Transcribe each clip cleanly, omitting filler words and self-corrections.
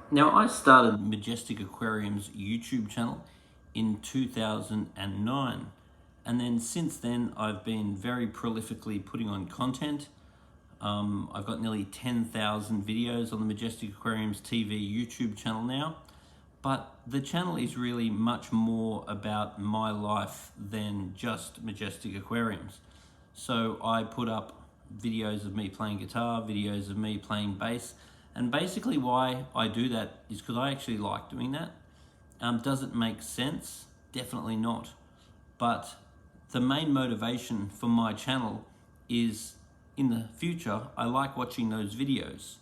Now, I started Majestic Aquarium's YouTube channel in 2009, and then since then I've been very prolifically putting on content. I've got nearly 10,000 videos on the Majestic Aquarium's TV YouTube channel now, but the channel is really much more about my life than just Majestic Aquariums. So I put up videos of me playing guitar, videos of me playing bass, and basically why I do that is because I actually like doing that. Does it make sense? Definitely not. But the main motivation for my channel is in the future, I like watching those videos.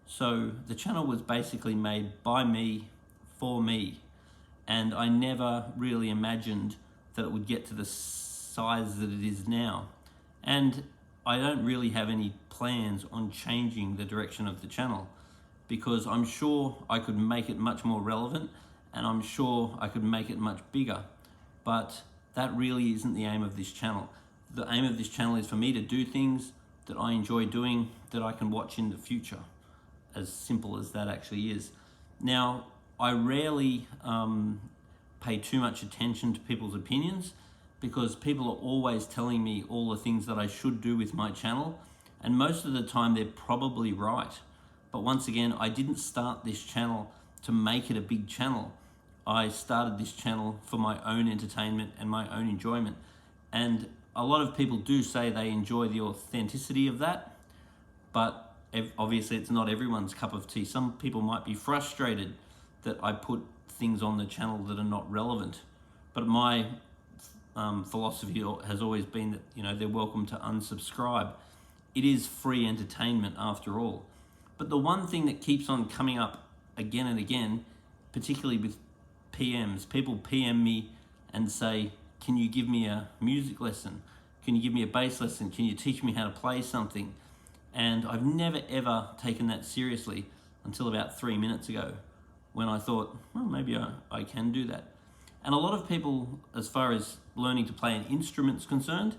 So the channel was basically made by me, for me, and I never really imagined that it would get to the size that it is now. And I don't really have any plans on changing the direction of the channel, because I'm sure I could make it much more relevant and I'm sure I could make it much bigger. But that really isn't the aim of this channel. The aim of this channel is for me to do things that I enjoy doing that I can watch in the future. As simple as that actually is. Now, I rarely pay too much attention to people's opinions, because people are always telling me all the things that I should do with my channel, and most of the time they're probably right. But once again, I didn't start this channel to make it a big channel. I started this channel for my own entertainment and my own enjoyment. And a lot of people do say they enjoy the authenticity of that, but obviously it's not everyone's cup of tea. Some people might be frustrated that I put things on the channel that are not relevant. But my philosophy has always been that they're welcome to unsubscribe. It is free entertainment after all. But the one thing that keeps on coming up again and again, particularly with PMs, people PM me and say, can you give me a music lesson? Can you give me a bass lesson? Can you teach me how to play something? And I've never ever taken that seriously until about 3 minutes ago, when I thought, well, maybe I can do that. And a lot of people, as far as learning to play an instrument's concerned,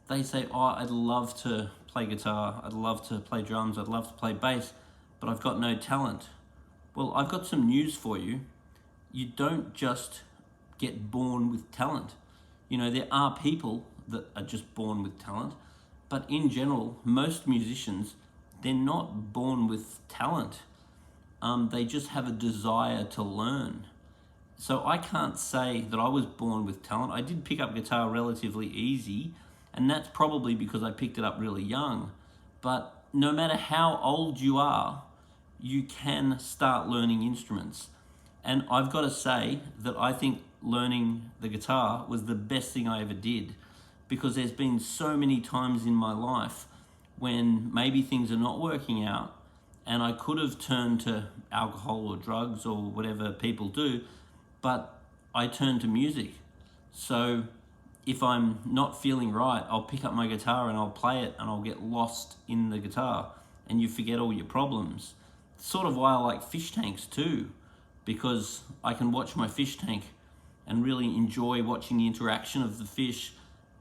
they say, oh, I'd love to play guitar, I'd love to play drums, I'd love to play bass, but I've got no talent. Well, I've got some news for you. You don't just get born with talent. There are people that are just born with talent, but in general, most musicians, they're not born with talent. They just have a desire to learn. So I can't say that I was born with talent. I did pick up guitar relatively easy, and that's probably because I picked it up really young. But no matter how old you are, you can start learning instruments. And I've got to say that I think learning the guitar was the best thing I ever did, because there's been so many times in my life when maybe things are not working out and I could have turned to alcohol or drugs or whatever people do, but I turned to music. So if I'm not feeling right, I'll pick up my guitar and I'll play it, and I'll get lost in the guitar and you forget all your problems. It's sort of why I like fish tanks too, because I can watch my fish tank and really enjoy watching the interaction of the fish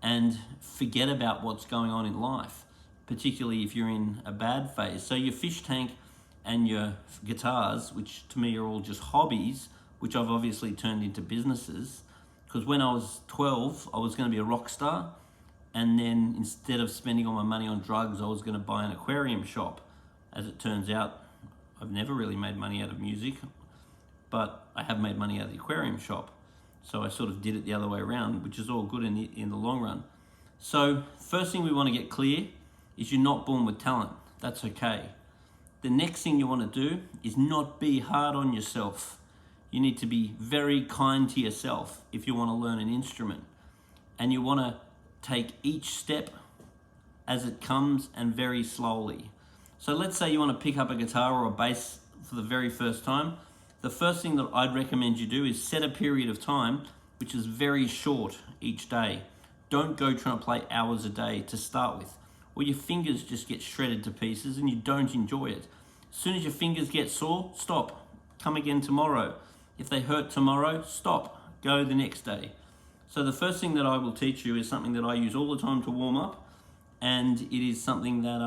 and forget about what's going on in life, particularly if you're in a bad phase. So your fish tank and your guitars, which to me are all just hobbies, which I've obviously turned into businesses, because when I was 12, I was going to be a rock star, and then instead of spending all my money on drugs, I was going to buy an aquarium shop. As it turns out, I've never really made money out of music, but I have made money out of the aquarium shop. So I sort of did it the other way around, which is all good in the long run. So first thing we want to get clear is you're not born with talent. That's okay. The next thing you want to do is not be hard on yourself. You need to be very kind to yourself if you want to learn an instrument. And you want to take each step as it comes and very slowly. So let's say you want to pick up a guitar or a bass for the very first time. The first thing that I'd recommend you do is set a period of time which is very short each day. Don't go trying to play hours a day to start with, or your fingers just get shredded to pieces and you don't enjoy it. As soon as your fingers get sore, stop. Come again tomorrow. If they hurt tomorrow, stop. Go the next day. So the first thing that I will teach you is something that I use all the time to warm up, and it is something that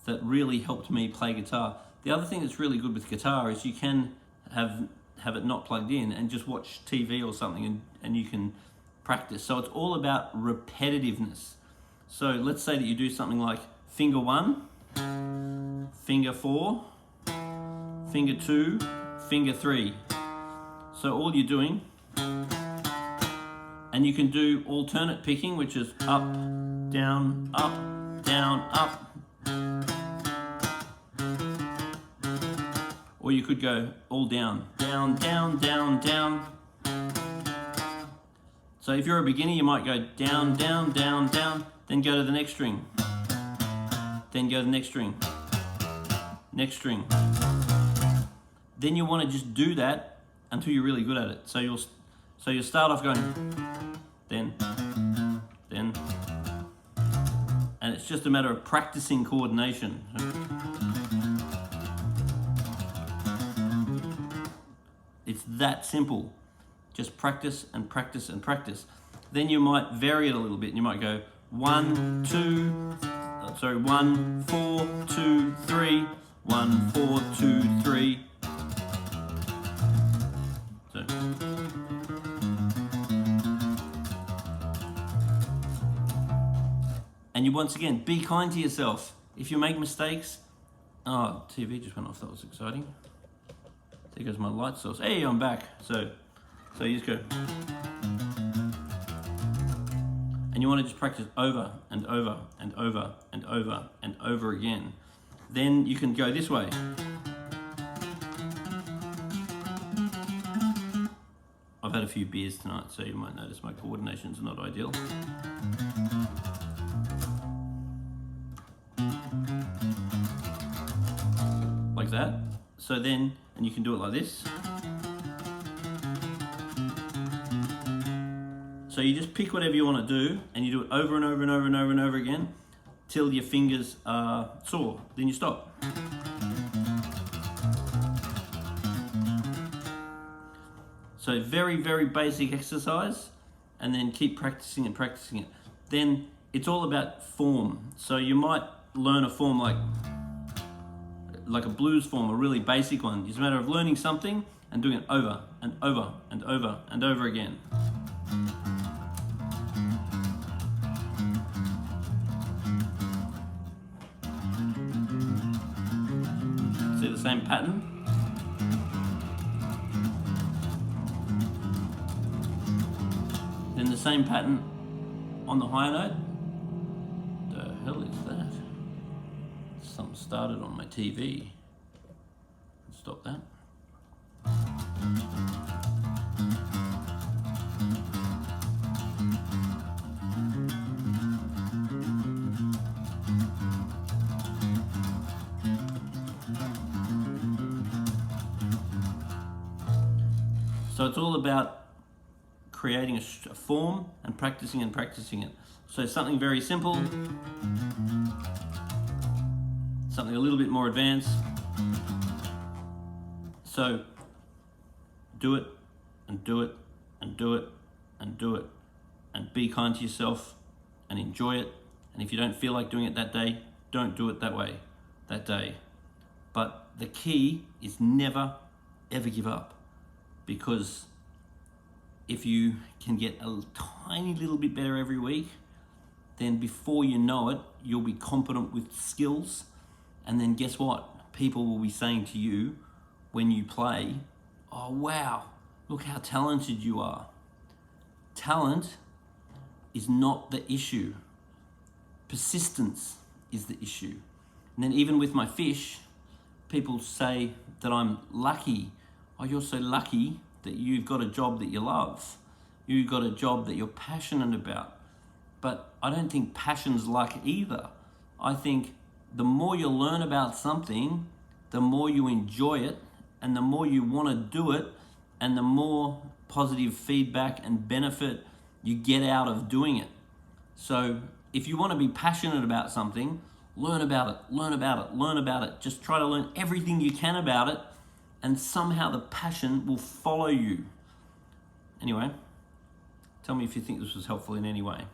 that really helped me play guitar. The other thing that's really good with guitar is you can have it not plugged in and just watch TV or something, and you can practice. So it's all about repetitiveness. So let's say that you do something like finger 1, finger 4, finger 2, finger 3. So all you're doing, and you can do alternate picking, which is up, down, up, down, up. Or you could go all down, down, down, down, down. So if you're a beginner, you might go down, down, down, down, then go to the next string. Then go to the next string. Next string. Then you want to just do that until you're really good at it. So you'll start off going then, and it's just a matter of practicing coordination. It's that simple. Just practice and practice and practice. Then you might vary it a little bit, and you might go 1, 4, 2, 3, 1, 4, 2, 3. So. And you once again, be kind to yourself. If you make mistakes, oh, TV just went off, that was exciting. There goes my light source. Hey, I'm back. So you just go. And you want to just practice over and over and over and over and over again. Then you can go this way. I've had a few beers tonight, so you might notice my coordination's not ideal. Like that. So then, and you can do it like this. So you just pick whatever you want to do, and you do it over and over and over and over and over again till your fingers are sore. Then you stop. So very, very basic exercise, and then keep practicing and practicing it. Then it's all about form. So you might learn a form like a blues form, a really basic one. It's a matter of learning something and doing it over and over and over and over again. See the same pattern? Then the same pattern on the higher note. The hell is that? Something started on my TV. Stop that. So it's all about creating a form and practicing it. So something very simple, something a little bit more advanced. So do it and do it and do it and do it, and be kind to yourself and enjoy it. And if you don't feel like doing it that day, don't do it that day. But the key is never ever give up, because if you can get a tiny little bit better every week, then before you know it, you'll be competent with skills. And then guess what? People will be saying to you when you play, oh wow, look how talented you are. Talent is not the issue. Persistence is the issue. And then even with my fish, people say that I'm lucky. Oh, you're so lucky that you've got a job that you love. You've got a job that you're passionate about. But I don't think passion's luck either. I think the more you learn about something, the more you enjoy it, and the more you want to do it, and the more positive feedback and benefit you get out of doing it. So if you want to be passionate about something, learn about it. Just try to learn everything you can about it, and somehow the passion will follow you. Anyway, tell me if you think this was helpful in any way.